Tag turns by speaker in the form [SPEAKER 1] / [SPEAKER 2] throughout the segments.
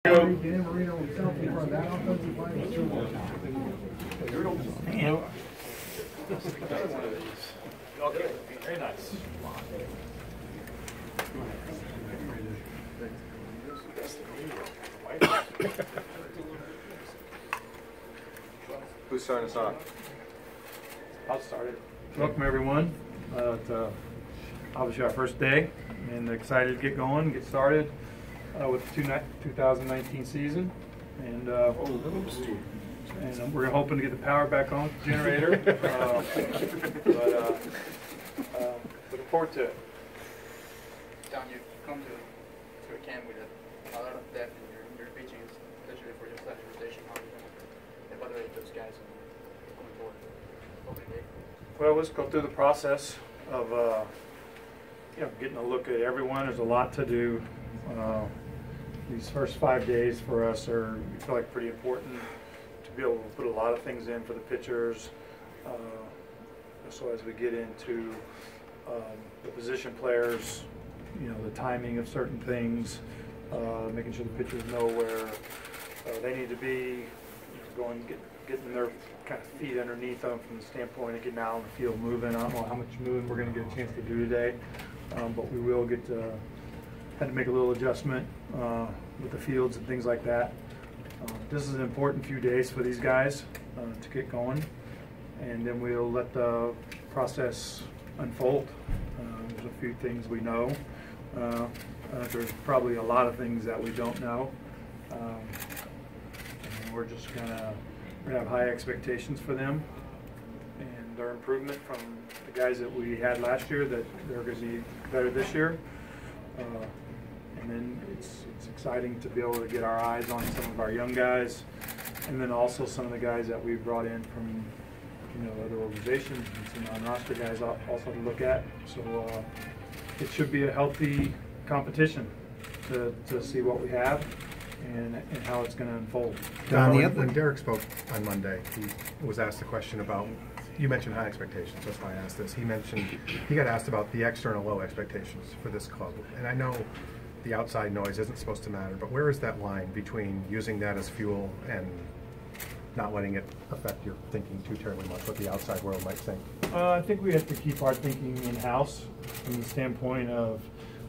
[SPEAKER 1] Damn. Okay, very nice.
[SPEAKER 2] Who's starting us off?
[SPEAKER 1] I'll start it. Welcome everyone. It's obviously our first day, and excited to get going, get started with the 2019 season, and we're hoping to get the power back on with the generator. Looking forward to it.
[SPEAKER 3] Don, you come to a camp with a lot of depth in your pitching, especially for your starting rotation. How are you going to evaluate those guys coming forward? Opening day?
[SPEAKER 1] Well, let's go through the process of getting a look at everyone. There's a lot to do. These first 5 days for us we feel like pretty important to be able to put a lot of things in for the pitchers. So as we get into the position players, the timing of certain things, making sure the pitchers know where they need to be, getting their kind of feet underneath them from the standpoint of getting out on the field moving. I don't know how much moving we're going to get a chance to do today, but we will had to make a little adjustment with the fields and things like that. This is an important few days for these guys to get going, and then we'll let the process unfold. There's a few things we know. There's probably a lot of things that we don't know. And we're just gonna have high expectations for them and their improvement from the guys that we had last year, that they're going to be better this year. And then it's exciting to be able to get our eyes on some of our young guys, and then also some of the guys that we brought in from other organizations and some non-roster guys also to look at. So it should be a healthy competition to see what we have and how it's going to unfold.
[SPEAKER 4] When Derek spoke on Monday, he was asked a question about, you mentioned high expectations, that's why I asked this. He got asked about the external low expectations for this club. And I know the outside noise isn't supposed to matter, but where is that line between using that as fuel and not letting it affect your thinking too terribly much, what the outside world might think?
[SPEAKER 1] I think we have to keep our thinking in-house from the standpoint of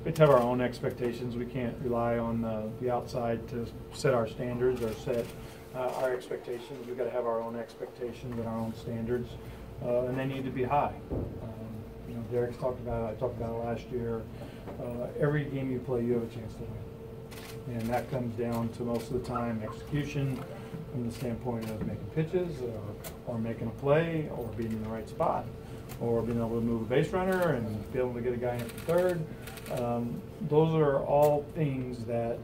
[SPEAKER 1] we have to have our own expectations. We can't rely on the outside to set our standards or set our expectations. We've got to have our own expectations and our own standards, and they need to be high. Derek's talked about it, I talked about it last year. Every game you play, you have a chance to win. And that comes down to most of the time execution from the standpoint of making pitches or making a play or being in the right spot or being able to move a base runner and be able to get a guy in for third. Those are all things that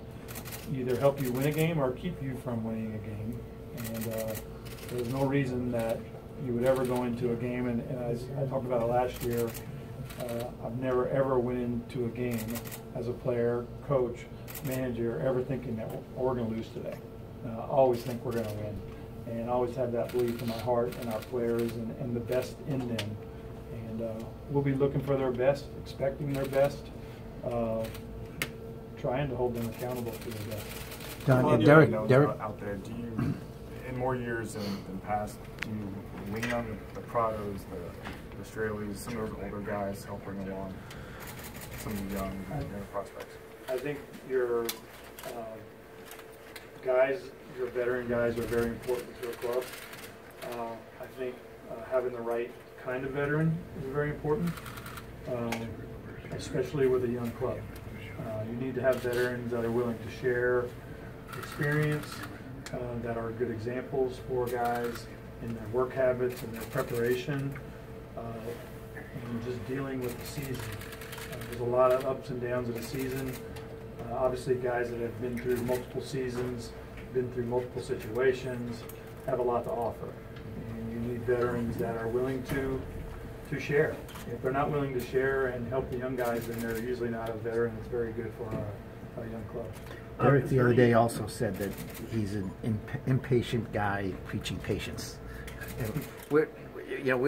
[SPEAKER 1] either help you win a game or keep you from winning a game. And there's no reason that you would ever go into a game, and as I talked about it last year, I've never ever went into a game as a player, coach, manager, ever thinking that we're going to lose today. I always think we're going to win, and I always have that belief in my heart and our players and the best in them. And we'll be looking for their best, expecting their best, trying to hold them accountable to their best.
[SPEAKER 5] Don, and Derek
[SPEAKER 6] out there, do you, in more years than past, do you lean on the Prados, the Straleys, some of those older guys help bring along some of the young prospects?
[SPEAKER 1] I think your veteran guys are very important to a club. I think having the right kind of veteran is very important, especially with a young club. You need to have veterans that are willing to share experience, that are good examples for guys in their work habits and their preparation, and just dealing with the season. There's a lot of ups and downs of the season. Obviously, guys that have been through multiple seasons, been through multiple situations, have a lot to offer. And you need veterans that are willing to share. If they're not willing to share and help the young guys, then they're usually not a veteran that's very good for our young club.
[SPEAKER 5] Derek the other day also said that he's an impatient guy preaching patience. And where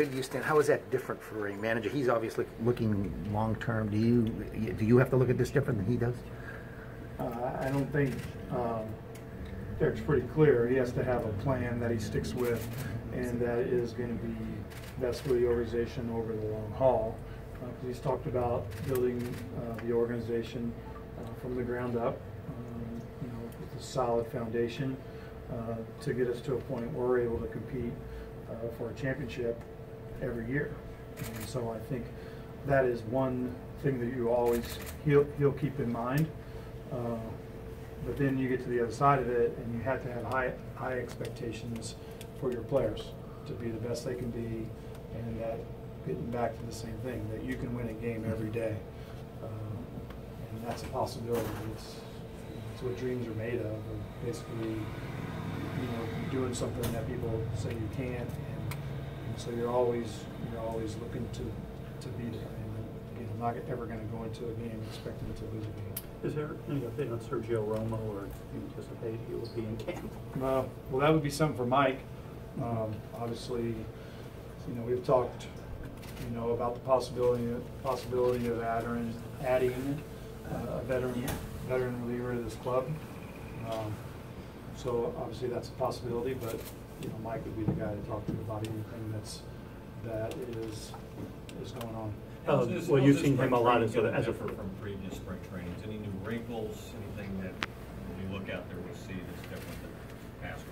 [SPEAKER 5] do you stand? How is that different for a manager? He's obviously looking long term. Do you have to look at this different than he does?
[SPEAKER 1] I don't think Derek's pretty clear. He has to have a plan that he sticks with, and that is going to be best for the organization over the long haul. He's talked about building the organization from the ground up, with a solid foundation to get us to a point where we're able to compete for a championship every year. And so I think that is one thing that he'll keep in mind. But then you get to the other side of it, and you have to have high expectations for your players to be the best they can be, and that getting back to the same thing, that you can win a game every day, and that's a possibility. It's what dreams are made of basically, doing something that people say you can't, and so you're always looking to beat it. And I'm not ever going to go into a game expecting to lose a game.
[SPEAKER 2] Is there any update on Sergio Romo, or do you anticipate he will be in camp?
[SPEAKER 1] Well, that would be something for Mike. Obviously, we've talked, about the possibility of adding a veteran reliever to this club. So obviously that's a possibility, but Mike would be the guy to talk to about anything that is going on.
[SPEAKER 2] Well, you've seen him a lot as a
[SPEAKER 7] from previous spring trainings. Any new wrinkles? Anything that when you look out there we see that's different than past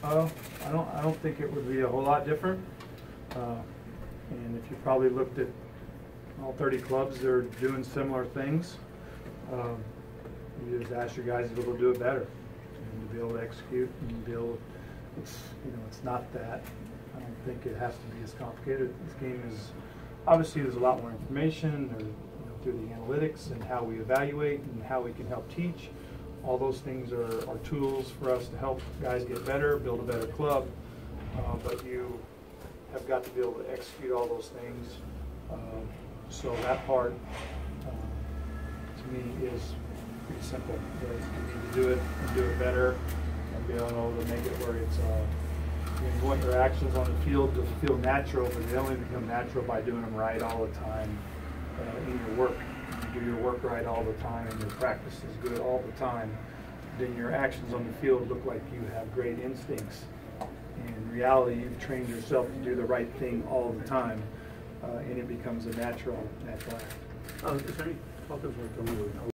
[SPEAKER 7] ones?
[SPEAKER 1] I don't think it would be a whole lot different. And if you probably looked at all 30 clubs, they're doing similar things. You just ask your guys to be able to do it better, and to be able to execute, and be able. It's not that. I don't think it has to be as complicated. This game is obviously there's a lot more information through the analytics and how we evaluate and how we can help teach. All those things are tools for us to help guys get better, build a better club. But you have got to be able to execute all those things. So that part, to me, is pretty simple. You need to do it and do it better, and be able to make it where it's. You want your actions on the field to feel natural, but they only become natural by doing them right all the time in your work. You do your work right all the time, and your practice is good all the time. Then your actions on the field look like you have great instincts. In reality, you've trained yourself to do the right thing all the time, and it becomes a natural act.
[SPEAKER 2] Is there any talk of